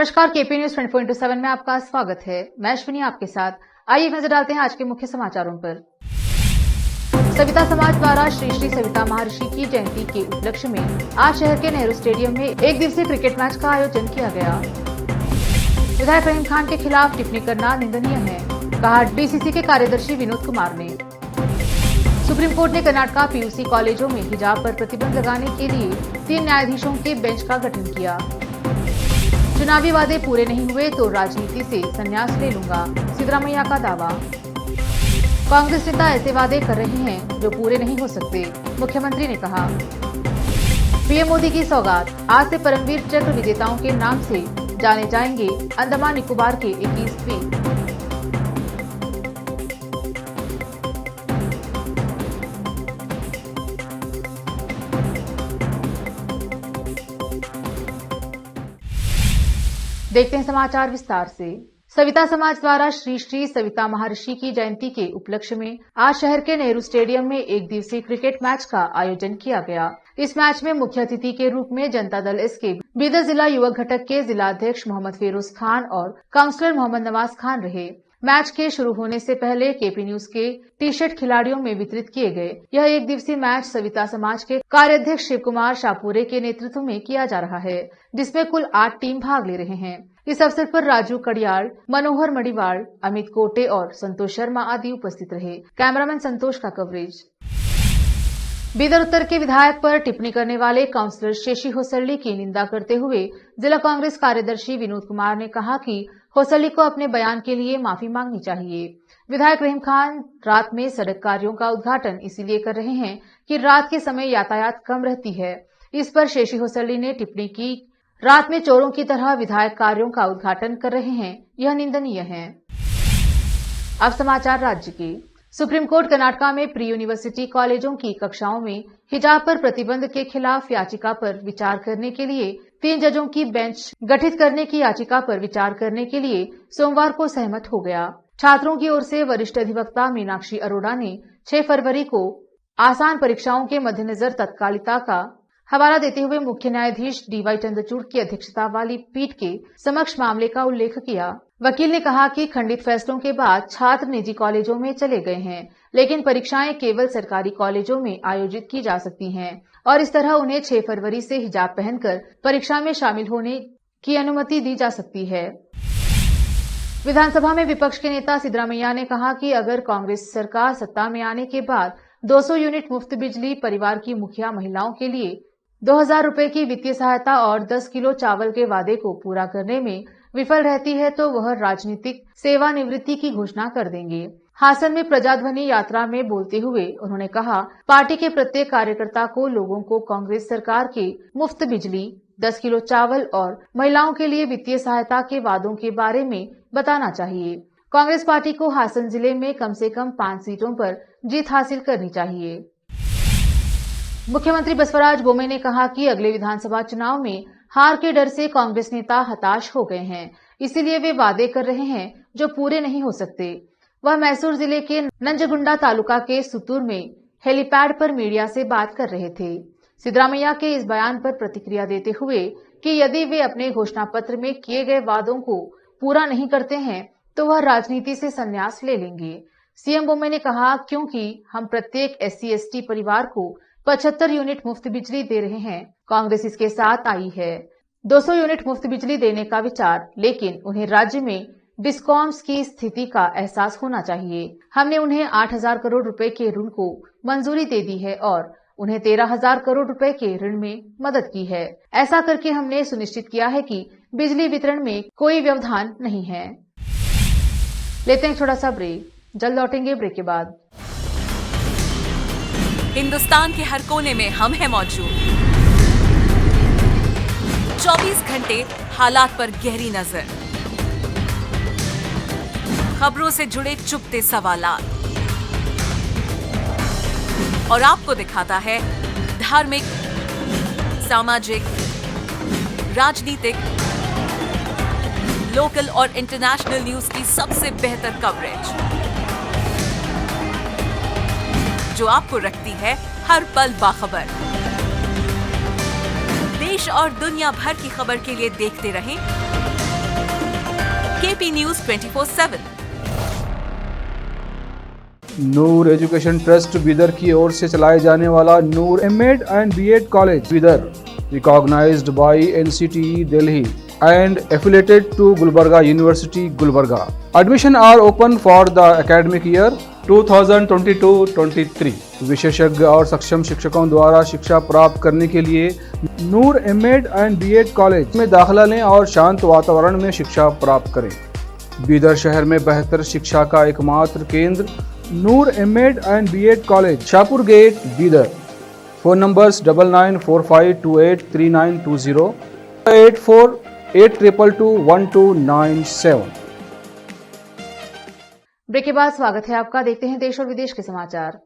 नमस्कार, KP news 24/7 में आपका स्वागत है। मैं अश्विनी आपके साथ। आइए नजर डालते हैं आज के मुख्य समाचारों पर। सविता समाज द्वारा श्री श्री सविता महर्षि की जयंती के उपलक्ष्य में आज शहर के नेहरू स्टेडियम में एक दिवसीय क्रिकेट मैच का आयोजन किया गया। विधायक रहीम खान के खिलाफ टिप्पणी करना निंदनीय है, कहा डीसीसी के कार्यदर्शी विनोद कुमार ने। सुप्रीम कोर्ट ने कर्नाटका पीयूसी कॉलेजों में हिजाब पर प्रतिबंध लगाने के लिए 3 न्यायाधीशों के बेंच का गठन किया। चुनावी वादे पूरे नहीं हुए तो राजनीति से संन्यास ले लूंगा, सिद्धरामैया का दावा। कांग्रेस नेता ऐसे वादे कर रहे हैं जो पूरे नहीं हो सकते, मुख्यमंत्री ने कहा। पीएम मोदी की सौगात, आज से परमवीर चक्र विजेताओं के नाम से जाने जाएंगे अंडमान निकोबार के 21 द्वीप। देखते हैं समाचार विस्तार से। सविता समाज द्वारा श्री श्री सविता महर्षि की जयंती के उपलक्ष्य में आज शहर के नेहरू स्टेडियम में एक दिवसीय क्रिकेट मैच का आयोजन किया गया। इस मैच में मुख्य अतिथि के रूप में जनता दल एसके बीदर जिला युवक घटक के जिलाध्यक्ष मोहम्मद फिरोज खान और काउंसलर मोहम्मद नवाज खान रहे। मैच के शुरू होने से पहले केपी न्यूज के टी शर्ट खिलाड़ियों में वितरित किए गए। यह एक दिवसीय मैच सविता समाज के कार्याध्यक्ष शिव कुमार शाहपुरे के नेतृत्व में किया जा रहा है, जिसमें कुल 8 टीम भाग ले रहे हैं। इस अवसर पर राजू कड़ियाल, मनोहर मड़ीवाल, अमित कोटे और संतोष शर्मा आदि उपस्थित रहे। कैमरामैन संतोष का कवरेज। बीदर उत्तर के विधायक पर टिप्पणी करने वाले काउंसलर शेषी होसल्ली की निंदा करते हुए जिला कांग्रेस कार्यदर्शी विनोद कुमार ने कहा कि होसल्ली को अपने बयान के लिए माफी मांगनी चाहिए। विधायक रहीम खान रात में सड़क कार्यों का उद्घाटन इसीलिए कर रहे हैं कि रात के समय यातायात कम रहती है। इस पर शेषी होसल्ली ने टिप्पणी की, रात में चोरों की तरह विधायक कार्यों का उद्घाटन कर रहे हैं, यह निंदनीय है। अब समाचार राज्य के। सुप्रीम कोर्ट कर्नाटका में प्री यूनिवर्सिटी कॉलेजों की कक्षाओं में हिजाब पर प्रतिबंध के खिलाफ याचिका पर विचार करने के लिए 3 जजों की बेंच गठित करने की याचिका पर विचार करने के लिए सोमवार को सहमत हो गया। छात्रों की ओर से वरिष्ठ अधिवक्ता मीनाक्षी अरोड़ा ने 6 फरवरी को आसान परीक्षाओं के मद्देनजर तत्कालिकता का हवाला देते हुए मुख्य न्यायाधीश डीवाई चंद्रचूड़ की अध्यक्षता वाली पीठ के समक्ष मामले का उल्लेख किया। वकील ने कहा कि खंडित फैसलों के बाद छात्र निजी कॉलेजों में चले गए हैं, लेकिन परीक्षाएं केवल सरकारी कॉलेजों में आयोजित की जा सकती हैं और इस तरह उन्हें 6 फरवरी से हिजाब पहनकर परीक्षा में शामिल होने की अनुमति दी जा सकती है। विधानसभा में विपक्ष के नेता सिद्धरामैया ने कहा कि अगर कांग्रेस सरकार सत्ता में आने के बाद 200 यूनिट मुफ्त बिजली, परिवार की मुखिया महिलाओं के लिए 2000 रुपए की वित्तीय सहायता और 10 किलो चावल के वादे को पूरा करने में विफल रहती है तो वह राजनीतिक सेवानिवृत्ति की घोषणा कर देंगे। हासन में प्रजाध्वनि यात्रा में बोलते हुए उन्होंने कहा, पार्टी के प्रत्येक कार्यकर्ता को लोगों को कांग्रेस सरकार के मुफ्त बिजली, 10 किलो चावल और महिलाओं के लिए वित्तीय सहायता के वादों के बारे में बताना चाहिए। कांग्रेस पार्टी को हासन जिले में कम से कम 5 सीटों पर जीत हासिल करनी चाहिए। मुख्यमंत्री बसवराज बोम्मई ने कहा कि अगले विधानसभा चुनाव में हार के डर से कांग्रेस नेता हताश हो गए हैं, इसीलिए वे वादे कर रहे हैं जो पूरे नहीं हो सकते। वह मैसूर जिले के नंजगुंडा तालुका के सुतूर में हेलीपैड पर मीडिया से बात कर रहे थे। सिद्धरामैया के इस बयान पर प्रतिक्रिया देते हुए कि यदि वे अपने घोषणा पत्र में किए गए वादों को पूरा नहीं करते हैं तो वह राजनीति से संन्यास ले लेंगे। सीएम बोम्मई ने कहा, क्योंकि हम प्रत्येक SC/ST परिवार को 75 यूनिट मुफ्त बिजली दे रहे हैं, कांग्रेस इसके साथ आई है 200 यूनिट मुफ्त बिजली देने का विचार, लेकिन उन्हें राज्य में डिस्कॉम्स की स्थिति का एहसास होना चाहिए। हमने उन्हें 8000 करोड़ रुपए के ऋण को मंजूरी दे दी है और उन्हें 13000 करोड़ रुपए के ऋण में मदद की है। ऐसा करके हमने सुनिश्चित किया है कि बिजली वितरण में कोई व्यवधान नहीं है। लेते हैं छोटा सा ब्रेक, जल्द लौटेंगे ब्रेक के बाद। हिंदुस्तान के हर कोने में हम हैं मौजूद। 24 घंटे हालात पर गहरी नजर, खबरों से जुड़े चुपते सवालात और आपको दिखाता है धार्मिक, सामाजिक, राजनीतिक, लोकल और इंटरनेशनल न्यूज की सबसे बेहतर कवरेज जो आपको रखती है हर पल बाखबर। देश और दुनिया भर की खबर के लिए देखते रहें AP News 24/7। Noor education trust Bidar की ओर से चलाए जाने वाला Noor M Ed and B Ed college Bidar, recognised by NCTE Delhi and affiliated to Gulbarga University, Gulbarga. Admission are open for the academic year 2022-23. विशेषज्ञ और सक्षम शिक्षकों द्वारा शिक्षा प्राप्त करने के लिए नूर एमएड एंड बीएड कॉलेज में दाखिला लें और शांत वातावरण में शिक्षा प्राप्त करें। बीदर शहर में बेहतर शिक्षा का एकमात्र केंद्र Noor M Ed and B Ed college, Shahpur gate, Bidar. Phone numbers 9945283920, 8482221297। Break के बाद स्वागत है आपका। देखते हैं देश और विदेश के समाचार।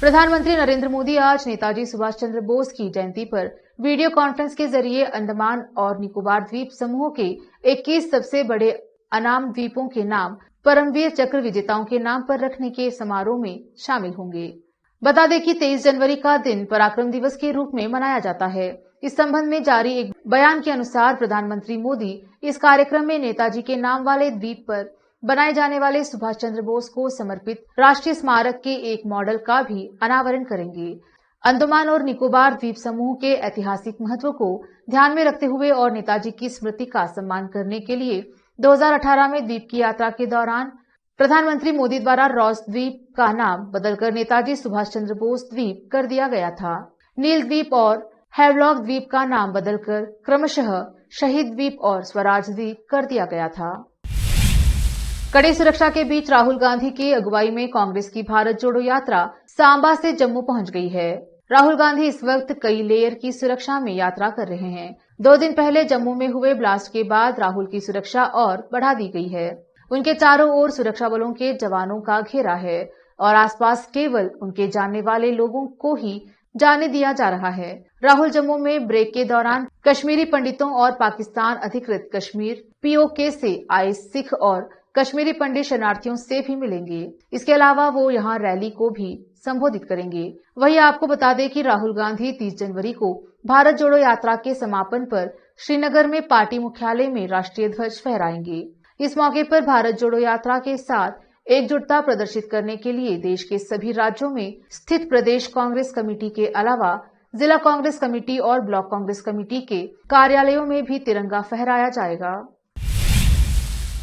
प्रधानमंत्री नरेंद्र मोदी आज नेताजी सुभाष चंद्र बोस की जयंती पर वीडियो कॉन्फ्रेंस के जरिए अंडमान और निकोबार द्वीप समूह के 21 सबसे बड़े अनाम द्वीपों के नाम परमवीर चक्र विजेताओं के नाम पर रखने के समारोह में शामिल होंगे। बता दें कि 23 जनवरी का दिन पराक्रम दिवस के रूप में मनाया जाता है। इस संबंध में जारी एक बयान के अनुसार प्रधानमंत्री मोदी इस कार्यक्रम में नेताजी के नाम वाले द्वीप पर बनाए जाने वाले सुभाष चंद्र बोस को समर्पित राष्ट्रीय स्मारक के एक मॉडल का भी अनावरण करेंगे। अंडमान और निकोबार द्वीप समूह के ऐतिहासिक महत्व को ध्यान में रखते हुए और नेताजी की स्मृति का सम्मान करने के लिए 2018 में द्वीप की यात्रा के दौरान प्रधानमंत्री मोदी द्वारा रॉस द्वीप का नाम बदलकर नेताजी सुभाष चंद्र बोस द्वीप कर दिया गया था। नील द्वीप और हैवलॉक द्वीप का नाम बदलकर क्रमशः शहीद द्वीप और स्वराज द्वीप कर दिया गया था। कड़ी सुरक्षा के बीच राहुल गांधी की अगुवाई में कांग्रेस की भारत जोड़ो यात्रा सांबा से जम्मू पहुंच गई है। राहुल गांधी इस वक्त कई लेयर की सुरक्षा में यात्रा कर रहे हैं। 2 दिन पहले जम्मू में हुए ब्लास्ट के बाद राहुल की सुरक्षा और बढ़ा दी गई है। उनके चारों ओर सुरक्षा बलों के जवानों का घेरा है और आसपास केवल उनके जानने वाले लोगों को ही जाने दिया जा रहा है। राहुल जम्मू में ब्रेक के दौरान कश्मीरी पंडितों और पाकिस्तान अधिकृत कश्मीर POK से आए सिख और कश्मीरी पंडित शरणार्थियों से भी मिलेंगे। इसके अलावा वो यहां रैली को भी संबोधित करेंगे। वहीं आपको बता दें कि राहुल गांधी 30 जनवरी को भारत जोड़ो यात्रा के समापन पर श्रीनगर में पार्टी मुख्यालय में राष्ट्रीय ध्वज फहराएंगे। इस मौके पर भारत जोड़ो यात्रा के साथ एकजुटता प्रदर्शित करने के लिए देश के सभी राज्यों में स्थित प्रदेश कांग्रेस कमेटी के अलावा जिला कांग्रेस कमेटी और ब्लॉक कांग्रेस कमेटी के कार्यालयों में भी तिरंगा फहराया जाएगा।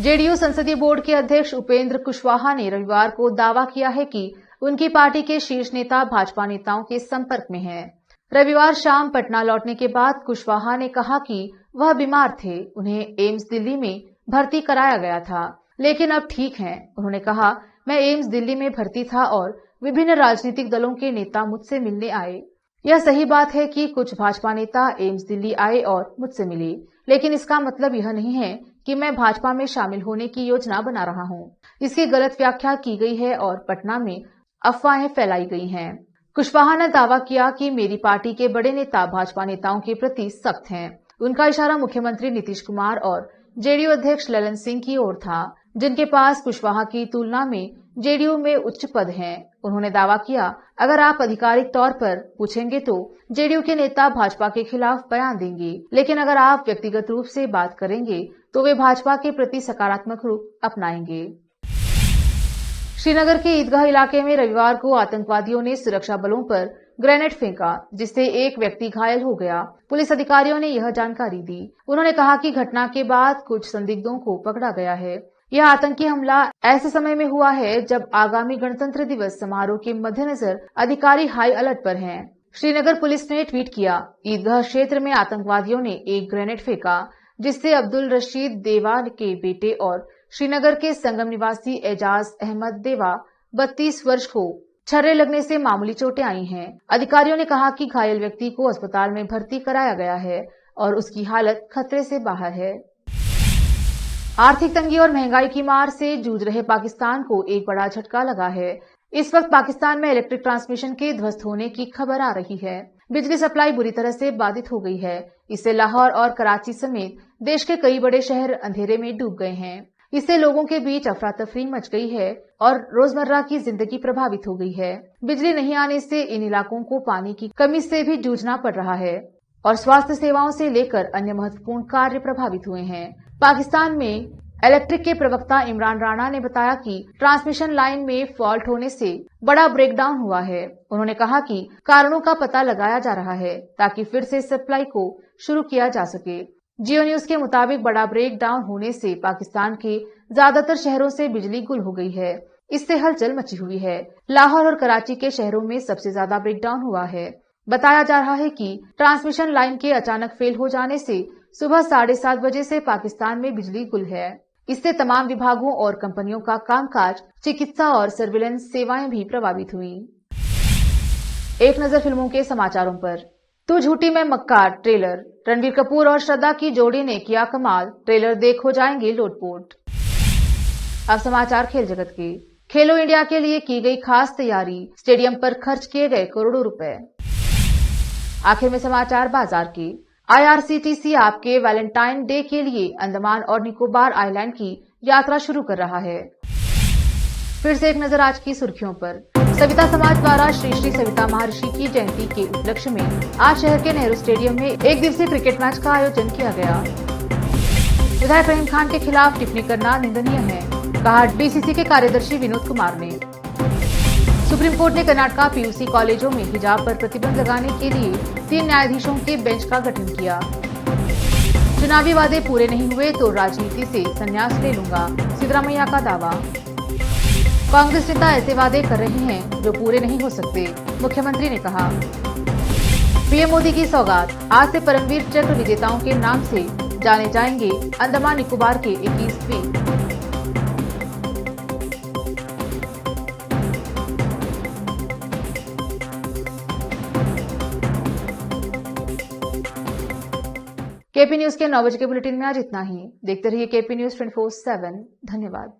जेडीयू संसदीय बोर्ड के अध्यक्ष उपेंद्र कुशवाहा ने रविवार को दावा किया है कि उनकी पार्टी के शीर्ष नेता भाजपा नेताओं के संपर्क में हैं। रविवार शाम पटना लौटने के बाद कुशवाहा ने कहा कि वह बीमार थे, उन्हें एम्स दिल्ली में भर्ती कराया गया था, लेकिन अब ठीक हैं। उन्होंने कहा, मैं एम्स दिल्ली में भर्ती था और विभिन्न राजनीतिक दलों के नेता मुझसे मिलने आए। यह सही बात है कि कुछ भाजपा नेता एम्स दिल्ली आए और मुझसे मिले, लेकिन इसका मतलब यह नहीं है कि मैं भाजपा में शामिल होने की योजना बना रहा हूं। इसकी गलत व्याख्या की गई है और पटना में अफवाहें फैलाई गई हैं। कुशवाहा ने दावा किया कि मेरी पार्टी के बड़े नेता भाजपा नेताओं के प्रति सख्त हैं। उनका इशारा मुख्यमंत्री नीतीश कुमार और जेडीयू अध्यक्ष ललन सिंह की ओर था, जिनके पास कुशवाहा की तुलना में जेडीयू में उच्च पद हैं। उन्होंने दावा किया, अगर आप आधिकारिक तौर पर पूछेंगे तो जेडीयू के नेता भाजपा के खिलाफ बयान देंगे, लेकिन अगर आप व्यक्तिगत रूप से बात करेंगे तो वे भाजपा के प्रति सकारात्मक रूप अपनाएंगे। श्रीनगर के ईदगाह इलाके में रविवार को आतंकवादियों ने सुरक्षा बलों पर ग्रेनेड फेंका, जिससे एक व्यक्ति घायल हो गया। पुलिस अधिकारियों ने यह जानकारी दी। उन्होंने कहा कि घटना के बाद कुछ संदिग्धों को पकड़ा गया है। यह आतंकी हमला ऐसे समय में हुआ है जब आगामी गणतंत्र दिवस समारोह के मद्देनजर अधिकारी हाई अलर्ट पर हैं। श्रीनगर पुलिस ने ट्वीट किया, ईदगाह क्षेत्र में आतंकवादियों ने एक ग्रेनेड फेंका, जिससे अब्दुल रशीद देवा के बेटे और श्रीनगर के संगम निवासी एजाज अहमद देवा 32 वर्ष को छर्रे लगने से मामूली चोटें आई हैं। अधिकारियों ने कहा कि घायल व्यक्ति को अस्पताल में भर्ती कराया गया है और उसकी हालत खतरे से बाहर है। आर्थिक तंगी और महंगाई की मार से जूझ रहे पाकिस्तान को एक बड़ा झटका लगा है। इस वक्त पाकिस्तान में इलेक्ट्रिक ट्रांसमिशन के ध्वस्त होने की खबर आ रही है। बिजली सप्लाई बुरी तरह से बाधित हो गई है। इससे लाहौर और कराची समेत देश के कई बड़े शहर अंधेरे में डूब गए हैं। इससे लोगों के बीच अफरा तफरी मच गई है और रोजमर्रा की जिंदगी प्रभावित हो गई है। बिजली नहीं आने से इन इलाकों को पानी की कमी से भी जूझना पड़ रहा है और स्वास्थ्य सेवाओं से लेकर अन्य महत्वपूर्ण कार्य प्रभावित हुए हैं। पाकिस्तान में इलेक्ट्रिक के प्रवक्ता इमरान राणा ने बताया कि ट्रांसमिशन लाइन में फॉल्ट होने से बड़ा ब्रेकडाउन हुआ है। उन्होंने कहा कि कारणों का पता लगाया जा रहा है ताकि फिर से सप्लाई को शुरू किया जा सके। जियो न्यूज के मुताबिक बड़ा ब्रेकडाउन होने से पाकिस्तान के ज्यादातर शहरों से बिजली गुल हो गई है। इससे हलचल मची हुई है। लाहौर और कराची के शहरों में सबसे ज्यादा ब्रेकडाउन हुआ है। बताया जा रहा है कि ट्रांसमिशन लाइन के अचानक फेल हो जाने से सुबह 7:30 बजे से पाकिस्तान में बिजली गुल है। इससे तमाम विभागों और कंपनियों का कामकाज, चिकित्सा और सर्विलेंस सेवाएं भी प्रभावित हुई। एक नजर फिल्मों के समाचारों पर। तू झूठी में मक्कार ट्रेलर, रणबीर कपूर और श्रद्धा की जोड़ी ने किया कमाल, ट्रेलर देख हो जाएंगे लोटपोट। अब समाचार खेल जगत के। खेलो इंडिया के लिए की गई खास तैयारी, स्टेडियम पर खर्च किए गए करोड़ों रुपए। आखिर में समाचार बाजार के। IRCTC आपके वैलेंटाइन डे के लिए अंडमान और निकोबार आइलैंड की यात्रा शुरू कर रहा है। फिर से एक नजर आज की सुर्खियों पर। सविता समाज द्वारा श्री श्री सविता महर्षि की जयंती के उपलक्ष्य में आज शहर के नेहरू स्टेडियम में एक दिवसीय क्रिकेट मैच का आयोजन किया गया। विधायक रहीम खान के खिलाफ टिप्पणी करना निंदनीय है, कहा DCC के कार्यदर्शी विनोद कुमार ने। सुप्रीम कोर्ट ने कर्नाटका PUC कॉलेजों में हिजाब पर प्रतिबंध लगाने के लिए 3 न्यायाधीशों के बेंच का गठन किया। चुनावी वादे पूरे नहीं हुए तो राजनीति से संन्यास ले लूंगा, सिद्धरामैया का दावा। कांग्रेस नेता ऐसे वादे कर रहे हैं जो पूरे नहीं हो सकते, मुख्यमंत्री ने कहा। पीएम मोदी की सौगात, आज से परमवीर चक्र विजेताओं के नाम से जाने जाएंगे अंडमान निकोबार के 21 द्वीप। केपी न्यूज के 9 बजे के बुलेटिन में आज इतना ही। देखते रहिए केपी न्यूज 24/7। धन्यवाद।